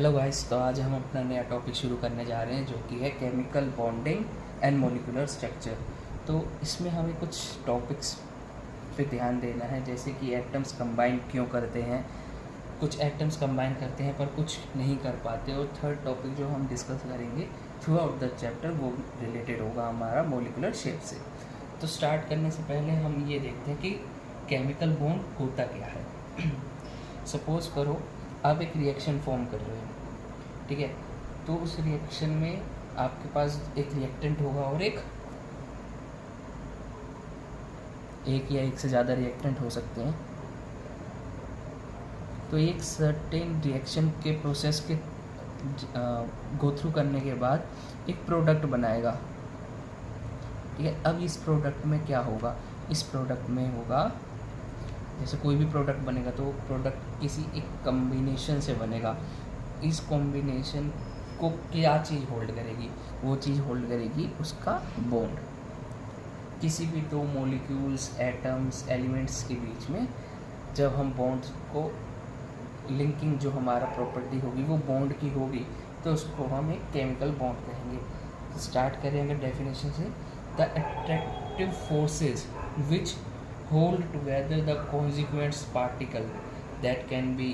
Hello guys, तो आज हम अपना नया टॉपिक शुरू करने जा रहे हैं जो कि है chemical bonding and molecular structure. तो इसमें हमें कुछ टॉपिक्स पे ध्यान देना है, जैसे कि एटम्स कंबाइन क्यों करते हैं। कुछ एटम्स कंबाइन करते हैं पर कुछ नहीं कर पाते। और थर्ड टॉपिक जो हम डिस्कस करेंगे थ्रू आउट द चैप्टर वो रिलेटेड होगा हमारा मॉलिक्यूलर शेप से। तो स्टार्ट करने से पहले हम ये देखते हैं कि केमिकल बॉन्ड होता क्या है। सपोज करो आप एक रिएक्शन फॉर्म कर रहे हो, ठीक है। तो उस रिएक्शन में आपके पास एक रिएक्टेंट होगा और एक या एक से ज़्यादा रिएक्टेंट हो सकते हैं। तो एक सर्टेन रिएक्शन के प्रोसेस के गो थ्रू करने के बाद एक प्रोडक्ट बनाएगा, ठीक है। अब इस प्रोडक्ट में क्या होगा, इस प्रोडक्ट में होगा, जैसे कोई भी प्रोडक्ट बनेगा तो प्रोडक्ट किसी एक कॉम्बिनेशन से बनेगा। इस कॉम्बिनेशन को क्या चीज़ होल्ड करेगी, वो चीज़ होल्ड करेगी उसका बॉन्ड। किसी भी दो मॉलिक्यूल्स, एटम्स, एलिमेंट्स के बीच में जब हम बॉन्ड को लिंकिंग जो हमारा प्रॉपर्टी होगी वो बॉन्ड की होगी, तो उसको हम एक केमिकल बॉन्ड कहेंगे। स्टार्ट करेंगे डेफिनेशन से। The attractive forces which hold together the constituent particle that can be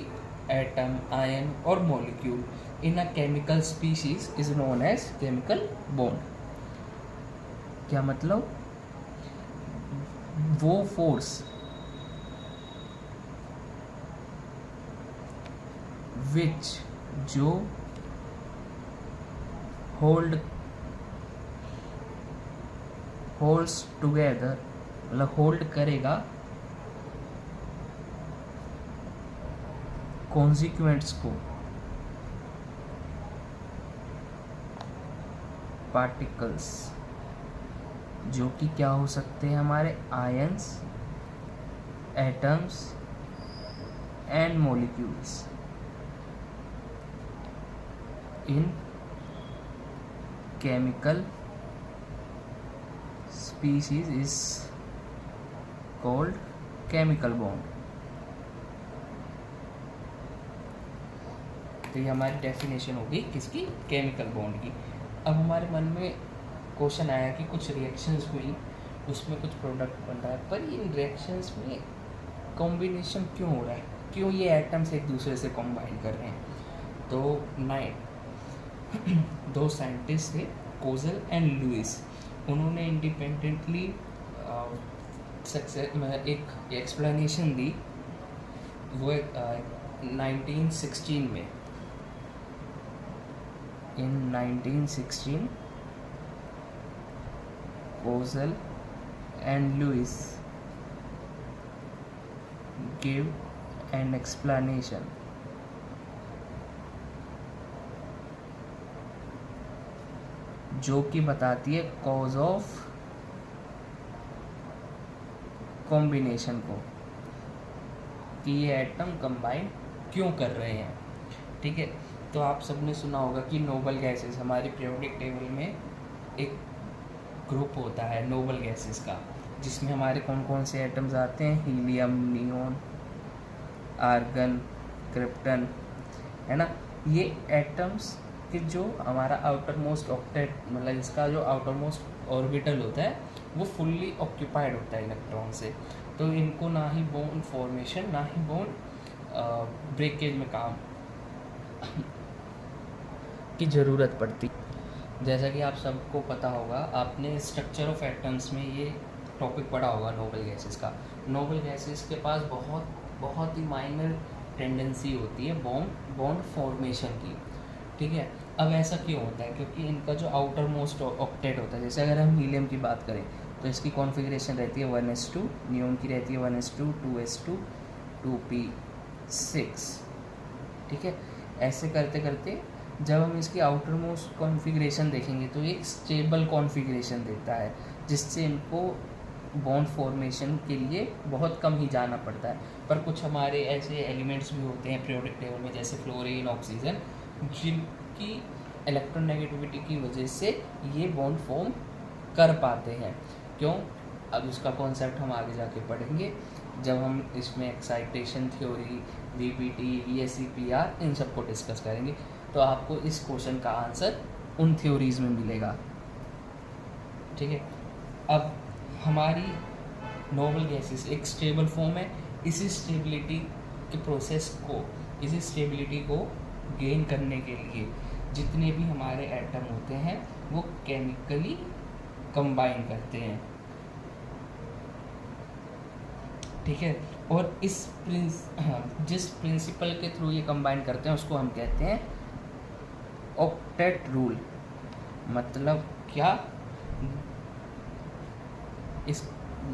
atom, ion or molecule in a chemical species is known as chemical bond। क्या मतलब, वो फोर्स which जो holds together मतलब hold करेगा कॉन्सिक्वेंट्स को, particles, जो कि क्या हो सकते हैं हमारे ions, atoms and molecules in chemical species is called chemical bond. तो ये हमारी डेफिनेशन होगी किसकी, केमिकल बॉन्ड की। अब हमारे मन में क्वेश्चन आया कि कुछ रिएक्शंस हुई, उसमें कुछ प्रोडक्ट बन रहा है, पर इन रिएक्शंस में कॉम्बिनेशन क्यों हो रहा है, क्यों ये एटम्स एक दूसरे से कॉम्बाइन कर रहे हैं। तो दो साइंटिस्ट थे, कोजल एंड लुइस। उन्होंने इंडिपेंडेंटली एक एक्सप्लेनेशन दी। वो 1916 में, in 1916 Kossel and Lewis give an explanation जो कि बताती है कॉज ऑफ कॉम्बिनेशन को, कि ये एटम कंबाइन क्यों कर रहे हैं, ठीक है। तो आप सबने सुना होगा कि नोबल गैसेस, हमारी पीरियोडिक टेबल में एक ग्रुप होता है नोबल गैसेस का, जिसमें हमारे कौन कौन से एटम्स आते हैं, हीलियम, नियोन, आर्गन, क्रिप्टन, है ना। ये एटम्स कि जो हमारा आउटर मोस्ट ऑक्टेट मतलब इसका जो आउटर मोस्ट ऑर्बिटल होता है वो फुल्ली ऑक्यूपाइड होता है इलेक्ट्रॉन से। तो इनको ना ही बॉन्ड फॉर्मेशन ना ही बॉन्ड ब्रेकेज में काम की ज़रूरत पड़ती। जैसा कि आप सबको पता होगा, आपने स्ट्रक्चर ऑफ एटम्स में ये टॉपिक पढ़ा होगा नोबल गैसेस का। नोबल गैसेस के पास बहुत ही माइनर टेंडेंसी होती है बॉन्ड फॉर्मेशन की, ठीक है। अब ऐसा क्यों होता है, क्योंकि इनका जो आउटर मोस्ट ऑक्टेट होता है, जैसे अगर हम हीलियम की बात करें तो इसकी कॉन्फ़िगरेशन रहती है 1s2, नियोन की रहती है 1s2, 2s2, 2p6, ठीक है। ऐसे करते करते जब हम इसकी आउटर मोस्ट कॉन्फ़िगरेशन देखेंगे तो एक स्टेबल कॉन्फ़िगरेशन देता है, जिससे इनको बॉन्ड फॉर्मेशन के लिए बहुत कम ही जाना पड़ता है। पर कुछ हमारे ऐसे एलिमेंट्स भी होते हैं पीरियोडिक टेबल में, जैसे फ्लोरीन, ऑक्सीजन, जिनकी इलेक्ट्रोनेगेटिविटी की वजह से ये बॉन्ड फॉर्म कर पाते हैं। क्यों, अब इसका कॉन्सेप्ट हम आगे जाके पढ़ेंगे जब हम इसमें एक्साइटेशन थ्योरी, वीपीटी, वीएसईपीआर इन सबको डिस्कस करेंगे। तो आपको इस क्वेश्चन का आंसर उन थ्योरीज में मिलेगा। ठीक है, अब हमारी नोबल गैसेस एक स्टेबल फॉर्म है। इसी स्टेबिलिटी के प्रोसेस को, इसी स्टेबिलिटी को गेन करने के लिए जितने भी हमारे एटम होते हैं वो केमिकली कंबाइन करते हैं। ठीक है, और जिस प्रिंसिपल के थ्रू ये कंबाइन करते हैं उसको हम कहते हैं ऑक्टेट रूल। मतलब क्या,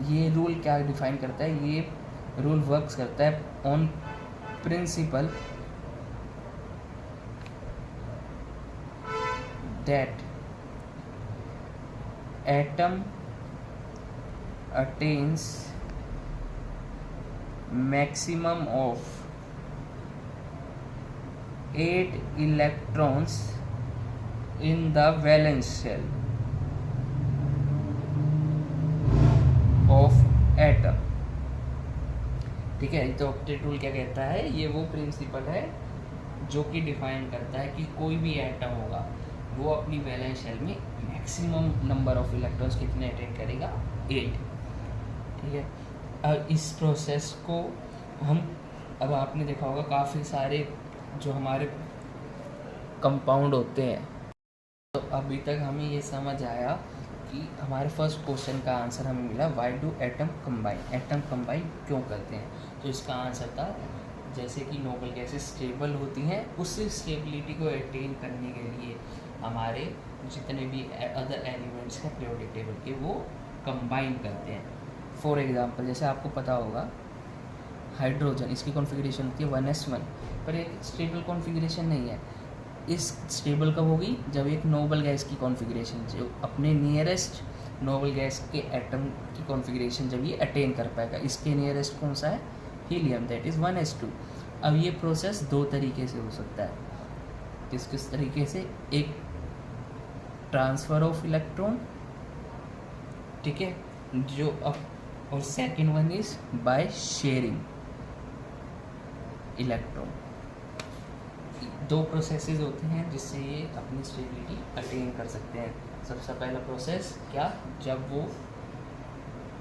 ये रूल क्या डिफाइन करता है? ये रूल वर्क्स करता है on principal that atom attains maximum of 8 electrons in the valence shell of atom। ठीक है, तो ऑक्टेट रूल क्या कहता है? ये वो प्रिंसिपल है जो कि डिफाइन करता है कि कोई भी एटम होगा वो अपनी वैलेंस शेल में मैक्सिमम नंबर ऑफ इलेक्ट्रॉन्स कितने अटेन करेगा? 8। ठीक है, अब इस प्रोसेस को हम, अब आपने देखा होगा काफ़ी सारे जो हमारे कंपाउंड होते हैं, तो अभी तक हमें ये समझ आया कि हमारे फर्स्ट क्वेश्चन का आंसर हमें मिला, why do atom combine, atom combine क्यों करते हैं? तो इसका आंसर था जैसे कि नोबल गैसेस स्टेबल होती हैं, उसी स्टेबिलिटी को अटेन करने के लिए हमारे जितने भी अदर एलिमेंट्स हैं पीरियोडिक टेबल के वो कंबाइन करते हैं। फॉर एग्जांपल, जैसे आपको पता होगा हाइड्रोजन, इसकी कॉन्फ़िगरेशन होती है 1s1, पर एक स्टेबल कॉन्फ़िगरेशन नहीं है। इस स्टेबल कब होगी? जब एक नोबल गैस की कॉन्फ़िगरेशन, जो अपने नियरेस्ट नोबल गैस के एटम की कॉन्फ़िगरेशन जब ये अटेन कर पाएगा। इसके नियरेस्ट कौन सा है? Helium, that is 1s2। अब ये प्रोसेस दो तरीके से हो सकता है। किस तरीके से? एक ट्रांसफ़र ऑफ इलेक्ट्रॉन, ठीक है, जो अब, और second one is by sharing electron. दो प्रोसेसेस होते हैं जिससे ये अपनी स्टेबिलिटी अटेन कर सकते हैं। सबसे पहला प्रोसेस क्या? जब वो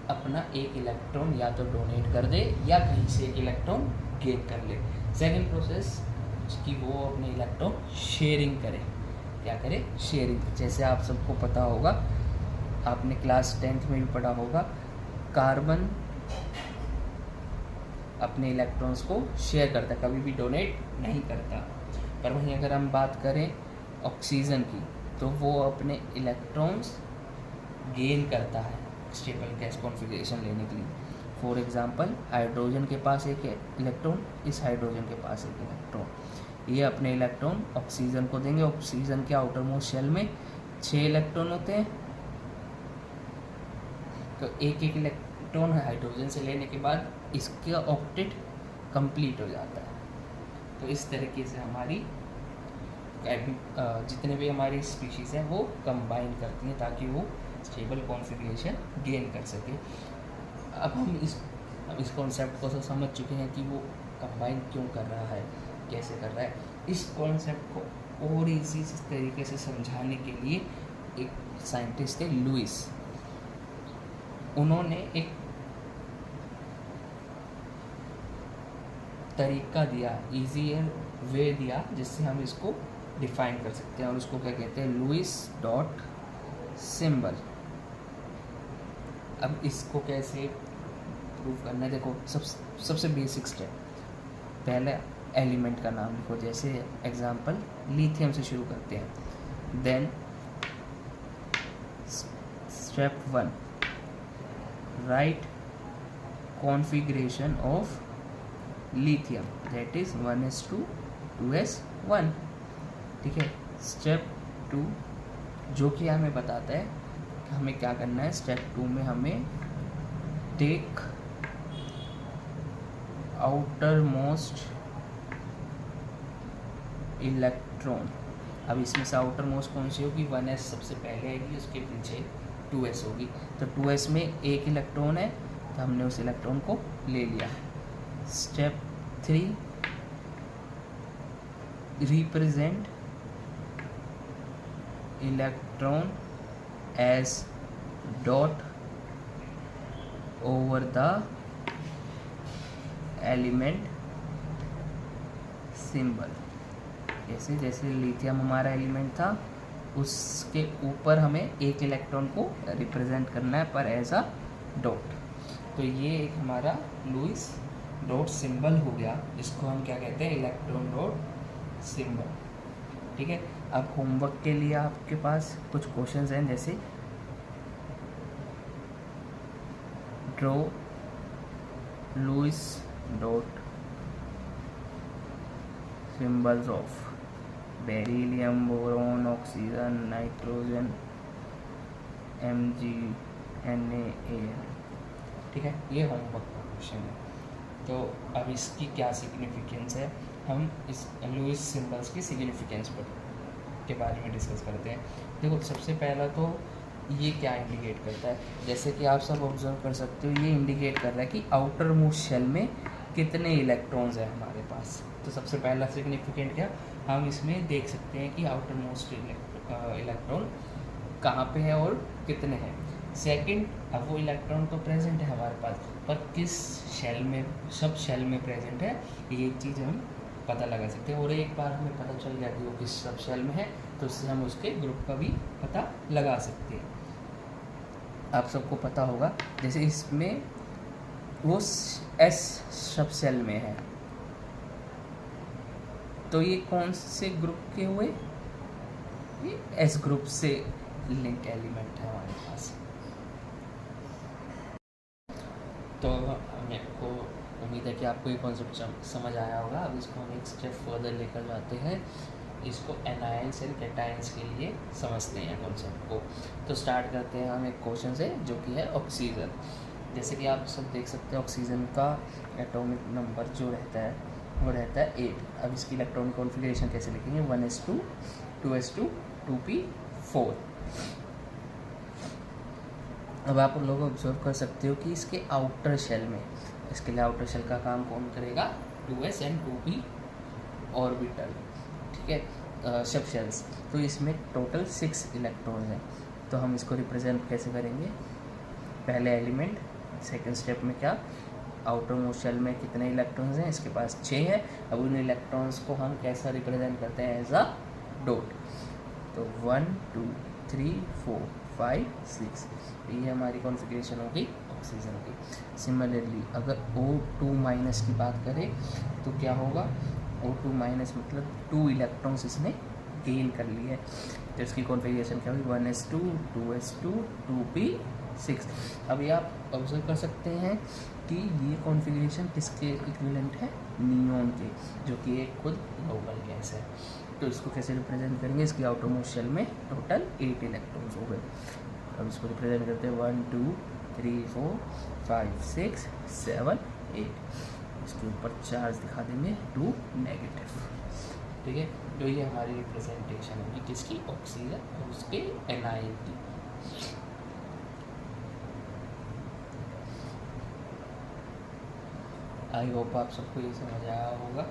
अपना एक इलेक्ट्रॉन या तो डोनेट कर दे या कहीं से एक इलेक्ट्रॉन गेन कर ले। सेकेंड प्रोसेस कि वो अपने इलेक्ट्रॉन शेयरिंग करे। क्या करे? शेयरिंग। जैसे आप सबको पता होगा, आपने क्लास 10th में भी पढ़ा होगा, कार्बन अपने इलेक्ट्रॉन्स को शेयर करता है, कभी भी डोनेट नहीं करता। पर वहीं अगर हम बात करें ऑक्सीजन की, तो वो अपने इलेक्ट्रॉन्स गेन करता है स्टेबल गैस कॉन्फ़िगरेशन लेने के लिए। फॉर एग्जांपल, हाइड्रोजन के पास एक इलेक्ट्रॉन, इस हाइड्रोजन के पास एक इलेक्ट्रॉन, ये अपने इलेक्ट्रॉन ऑक्सीजन को देंगे। ऑक्सीजन के आउटर मोस्ट शेल में 6 इलेक्ट्रॉन होते हैं, तो एक एक इलेक्ट्रॉन हाइड्रोजन से लेने के बाद इसका ऑक्टेट कंप्लीट हो जाता है। तो इस तरीके से हमारी जितने भी हमारी स्पीशीज़ हैं वो कंबाइन करती हैं ताकि वो स्टेबल कॉन्फ़िगरेशन गेन कर सके। अब हम इस कॉन्सेप्ट को तो समझ चुके हैं कि वो कंबाइन क्यों कर रहा है, कैसे कर रहा है। इस कॉन्सेप्ट को और इसी तरीके से समझाने के लिए एक साइंटिस्ट थे, लुइस। उन्होंने एक तरीका दिया, ईज़ियर वे दिया, जिससे हम इसको डिफाइन कर सकते हैं, और उसको क्या कहते हैं? Louis dot symbol. अब इसको कैसे प्रूव करना है? देखो, सबसे बेसिक स्टेप, पहले एलिमेंट का नाम लिखो। जैसे एग्जांपल लिथियम से शुरू करते हैं। Then step 1, write configuration of lithium, that is 1s2 2s1। ठीक है। स्टेप 2 जो कि हमें बताता है कि हमें क्या करना है। स्टेप 2 में हमें टेक आउटर मोस्ट इलेक्ट्रॉन। अब इसमें से आउटर मोस्ट कौन सी होगी? 1s सबसे पहले आएगी, उसके पीछे 2s होगी। तो 2s में एक इलेक्ट्रॉन है, तो हमने उस इलेक्ट्रॉन को ले लिया। Step 3, represent electron as dot over the element symbol. जैसे जैसे लिथियम हमारा एलिमेंट था, उसके ऊपर हमें एक इलेक्ट्रॉन को रिप्रेजेंट करना है पर एज अ डॉट। तो ये एक हमारा लुईस डॉट सिंबल हो गया, इसको हम क्या कहते हैं, इलेक्ट्रॉन डॉट सिंबल। ठीक है, अब होमवर्क के लिए आपके पास कुछ क्वेश्चंस हैं, जैसे draw Lewis dot symbols of beryllium, boron, oxygen, nitrogen, MgNaAl। ठीक है, ये होमवर्क का क्वेश्चन है। तो अब इसकी क्या सिग्निफिकेंस है, हम इस लुईस सिंबल्स की सिग्निफिकेंस के बारे में डिस्कस करते हैं। देखो, सबसे पहला तो ये क्या इंडिकेट करता है, जैसे कि आप सब ऑब्जर्व कर सकते हो, ये इंडिकेट कर रहा है कि आउटर मोस्ट शेल में कितने इलेक्ट्रॉन्स हैं हमारे पास। तो सबसे पहला सिग्निफिकेंट क्या, हम इसमें देख सकते हैं कि आउटर मोस्ट इलेक्ट्रॉन कहाँ पे है और कितने हैं। सेकंड, अब वो इलेक्ट्रॉन तो प्रेजेंट है हमारे पास, पर किस शेल में, सब शेल में प्रेजेंट है, ये चीज़ हम पता लगा सकते हैं। और एक बार हमें पता चल गया कि वो किस सब शेल में है, तो उससे हम उसके ग्रुप का भी पता लगा सकते हैं। आप सबको पता होगा, जैसे इसमें वो S सब शेल में है, तो ये कौन से ग्रुप के हुए, ये S ग्रुप से लिंक एलिमेंट है हमारे पास। तो हमें को उम्मीद है कि आपको ये कॉन्सेप्ट समझ आया होगा। अब इसको हम एक स्टेप फर्दर लेकर जाते हैं, इसको एनायंस एंड कैटायंस के लिए समझते हैं कॉन्सेप्ट को। तो स्टार्ट करते हैं हम एक क्वेश्चन से, जो कि है ऑक्सीजन। जैसे कि आप सब देख सकते हैं, ऑक्सीजन का एटॉमिक नंबर जो रहता है वो रहता है 8। अब इसकी इलेक्ट्रॉनिक कॉन्फ़िगरेशन कैसे लिखेंगे, 1s2 2s2 2p4। अब आप लोग ऑब्जर्व कर सकते हो कि इसके आउटर शेल में, इसके लिए आउटर शेल का काम कौन करेगा, 2s एंड 2p ऑर्बिटल। ठीक है, सब शेल्स। तो इसमें टोटल 6 इलेक्ट्रॉन हैं। तो हम इसको रिप्रेजेंट कैसे करेंगे, पहले एलिमेंट, सेकंड स्टेप में क्या, आउटर मोस्ट शेल में कितने इलेक्ट्रॉन्स हैं, इसके पास 6 है। अब उन इलेक्ट्रॉन्स को हम कैसा रिप्रेजेंट करते हैं, एज अ डॉट। तो 1 2 3 4 5 6, ये हमारी कॉन्फ़िगरेशन होगी ऑक्सीजन की। सिमिलरली अगर O2 माइनस की बात करें तो क्या होगा, O2 माइनस मतलब 2 इलेक्ट्रॉन्स इसने गेन कर लिए, तो इसकी कॉन्फ़िगरेशन क्या होगी, 1s2 2s2 2p6। अभी आप ऑब्जर्व कर सकते हैं कि ये कॉन्फ़िगरेशन किसके इक्विवेलेंट है, नियॉन के, जो कि एक खुद नोबल गैस है। तो इसको कैसे रिप्रेजेंट करेंगे, इसकी आउटर मोस्ट शेल में टोटल 8 इलेक्ट्रॉन्स हो गए। अब इसको रिप्रेजेंट करते हैं 1 2 3 4 5 6 7 8। इसके ऊपर चार्ज दिखा देंगे 2 नेगेटिव। ठीक है, तो ये हमारी रिप्रेजेंटेशन होगी किसकी, ऑक्सीजन और उसके एनायन की। आई होप आप सबको ये समझ आया होगा।